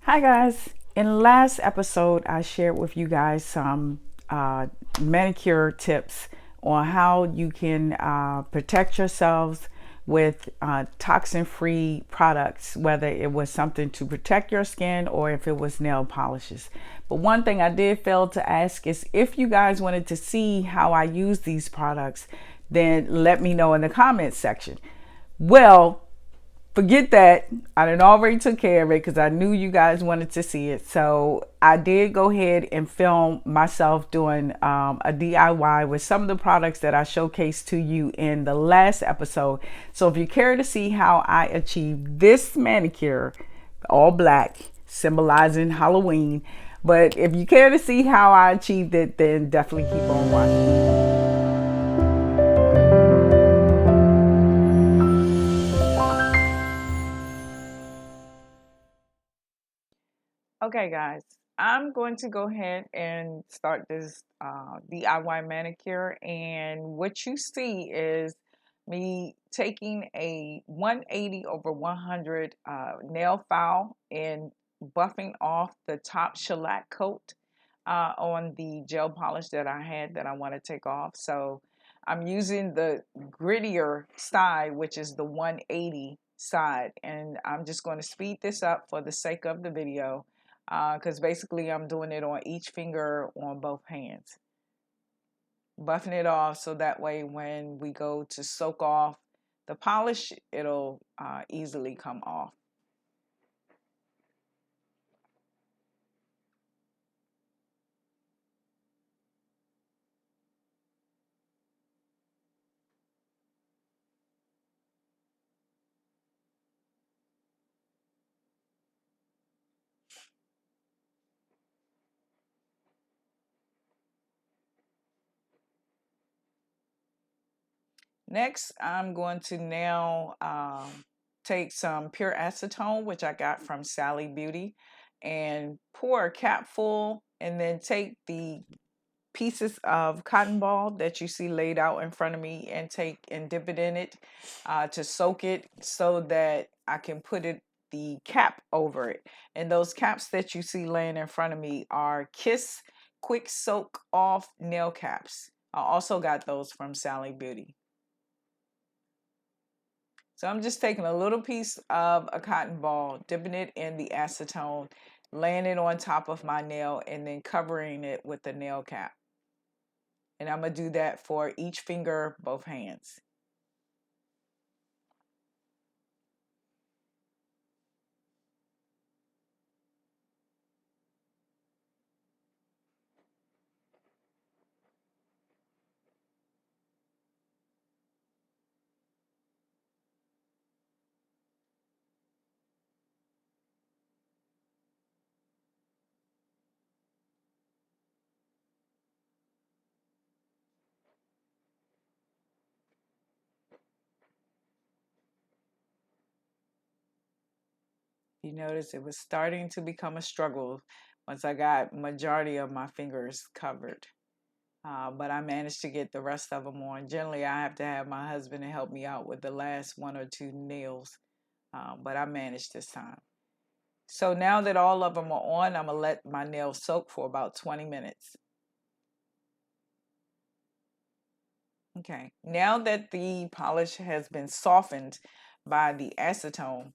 Hi guys. In the last episode, I shared with you guys some manicure tips on how you can protect yourselves with toxin-free products, whether it was something to protect your skin or if it was nail polishes. But one thing I did fail to ask is if you guys wanted to see how I use these products, then let me know in the comments section. Well, forget that. I done already took care of it because I knew you guys wanted to see it. So I did go ahead and film myself doing a DIY with some of the products that I showcased to you in the last episode. So if you care to see how I achieved this manicure, all black, symbolizing Halloween. But if you care to see how I achieved it, then definitely keep on watching. Okay, guys, I'm going to go ahead and start this DIY manicure. And what you see is me taking a 180 over 100 nail file and buffing off the top shellac coat on the gel polish that I had that I want to take off. So I'm using the grittier side, which is the 180 side. And I'm just going to speed this up for the sake of the video because basically I'm doing it on each finger on both hands, buffing it off so that way when we go to soak off the polish, it'll easily come off. Next, I'm going to now take some pure acetone, which I got from Sally Beauty, and pour a cap full, and then take the pieces of cotton ball that you see laid out in front of me and take and dip it in it to soak it so that I can put the cap over it. And those caps that you see laying in front of me are Kiss Quick Soak Off nail caps. I also got those from Sally Beauty. So I'm just taking a little piece of a cotton ball, dipping it in the acetone, laying it on top of my nail, and then covering it with the nail cap. And I'm going to do that for each finger, both hands. You notice it was starting to become a struggle once I got majority of my fingers covered. But I managed to get the rest of them on. Generally, I have to have my husband to help me out with the last one or two nails, but I managed this time. So now that all of them are on, I'm going to let my nails soak for about 20 minutes. Okay, now that the polish has been softened by the acetone,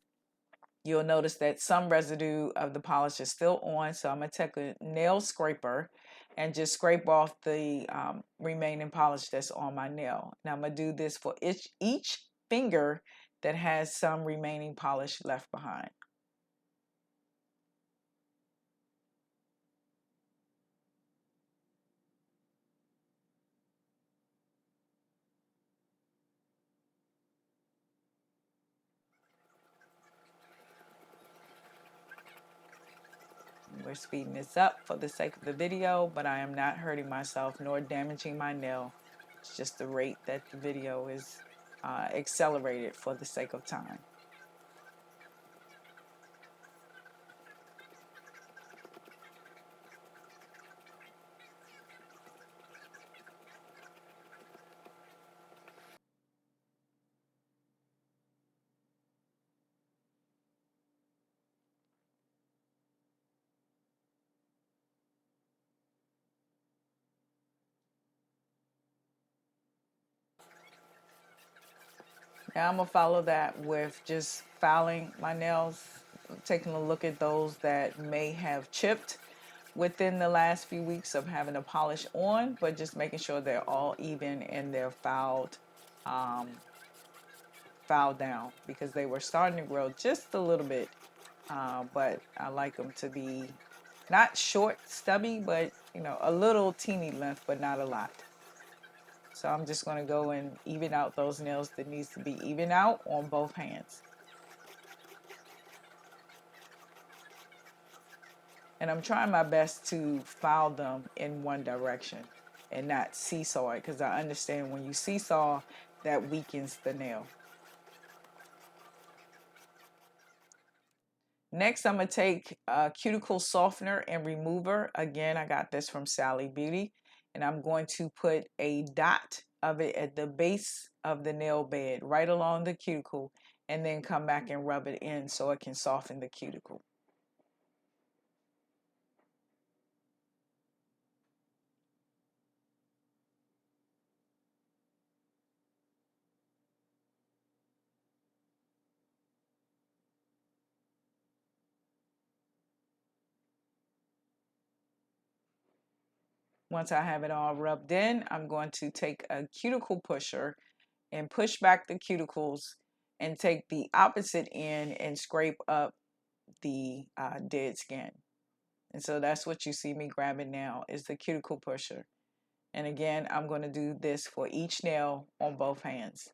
you'll notice that some residue of the polish is still on. So I'm going to take a nail scraper and just scrape off the remaining polish that's on my nail. Now I'm going to do this for each finger that has some remaining polish left behind. We're speeding this up for the sake of the video, but I am not hurting myself nor damaging my nail. It's just the rate that the video is accelerated for the sake of time. Now I'm gonna follow that with just filing my nails, taking a look at those that may have chipped within the last few weeks of having a polish on, but just making sure they're all even and they're um, filed down because they were starting to grow just a little bit. But I like them to be not short, stubby, but a little teeny length, but not a lot. So I'm just going to go and even out those nails that needs to be even out on both hands. And I'm trying my best to file them in one direction and not seesaw it, because I understand when you seesaw, that weakens the nail. Next, I'm going to take a cuticle softener and remover. Again, I got this from Sally Beauty. And I'm going to put a dot of it at the base of the nail bed, right along the cuticle, and then come back and rub it in so it can soften the cuticle. Once I have it all rubbed in, I'm going to take a cuticle pusher and push back the cuticles and take the opposite end and scrape up the dead skin. And so that's what you see me grabbing now, is the cuticle pusher. And again, I'm going to do this for each nail on both hands.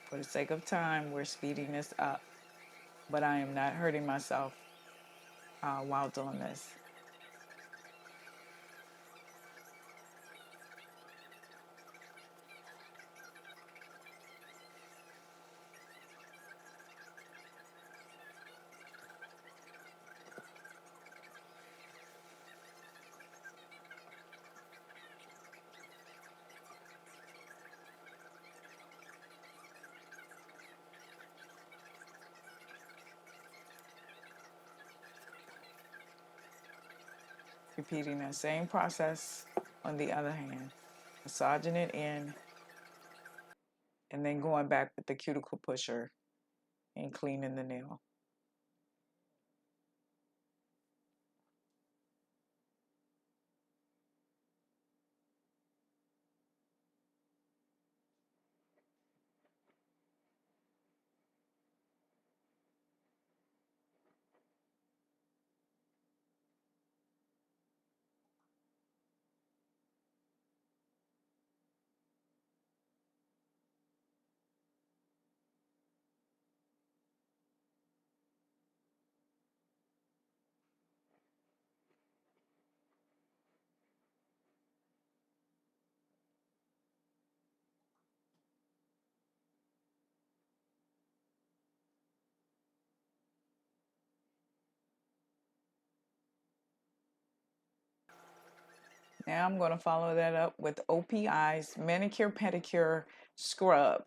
For the sake of time, we're speeding this up, but I am not hurting myself while doing this. Repeating that same process on the other hand, massaging it in, and then going back with the cuticle pusher and cleaning the nail. Now I'm going to follow that up with OPI's Manicure Pedicure Scrub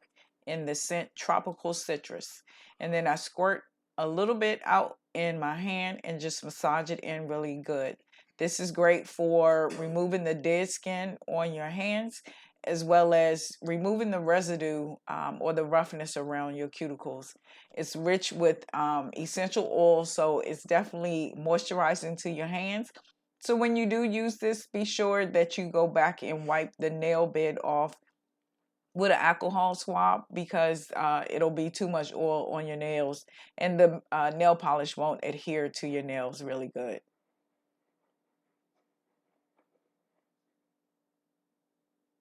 in the scent Tropical Citrus. And then I squirt a little bit out in my hand and just massage it in really good. This is great for removing the dead skin on your hands, as well as removing the residue or the roughness around your cuticles. It's rich with essential oil, so it's definitely moisturizing to your hands. So when you do use this, be sure that you go back and wipe the nail bed off with an alcohol swab, because it'll be too much oil on your nails and the nail polish won't adhere to your nails really good.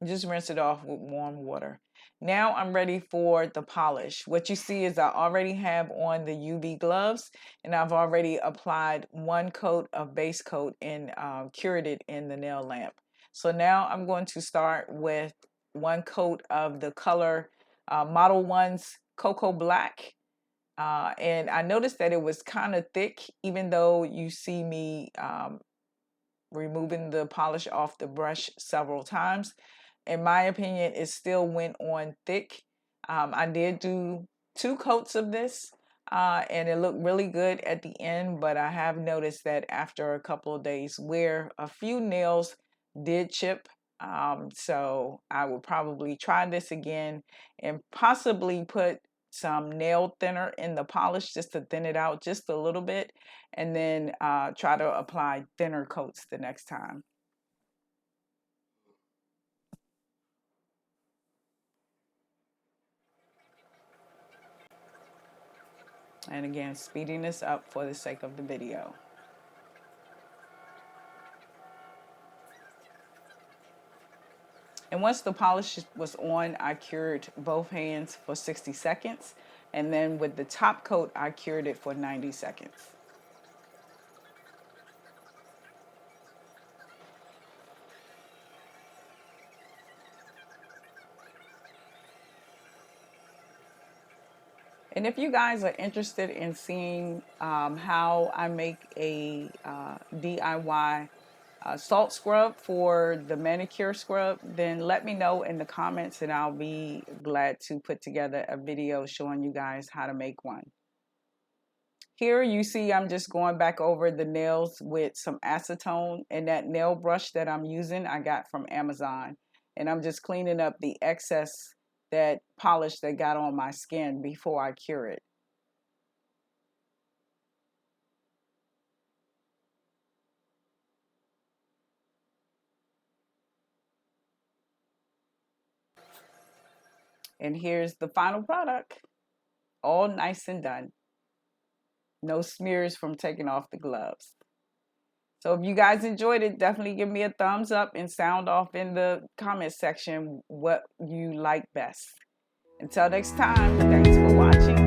Just rinse it off with warm water. Now I'm ready for the polish. What you see is I already have on the UV gloves, and I've already applied one coat of base coat and cured it in the nail lamp. So now I'm going to start with one coat of the color Modelones Cocoa Black. And I noticed that it was kind of thick, even though you see me removing the polish off the brush several times. in my opinion, it still went on thick. I did do 2 coats of this, and it looked really good at the end, but I have noticed that after a couple of days where a few nails did chip. So I would probably try this again and possibly put some nail thinner in the polish just to thin it out just a little bit, and then try to apply thinner coats the next time. And again, speeding this up for the sake of the video. And once the polish was on, I cured both hands for 60 seconds. And then with the top coat, I cured it for 90 seconds. And if you guys are interested in seeing how I make a DIY salt scrub for the manicure scrub, then let me know in the comments and I'll be glad to put together a video showing you guys how to make one. Here you see I'm just going back over the nails with some acetone, and that nail brush that I'm using I got from Amazon, and I'm just cleaning up the excess that polish that got on my skin before I cure it. And here's the final product, all nice and done. No smears from taking off the gloves. So if you guys enjoyed it, definitely give me a thumbs up and sound off in the comment section what you like best. Until next time, thanks for watching.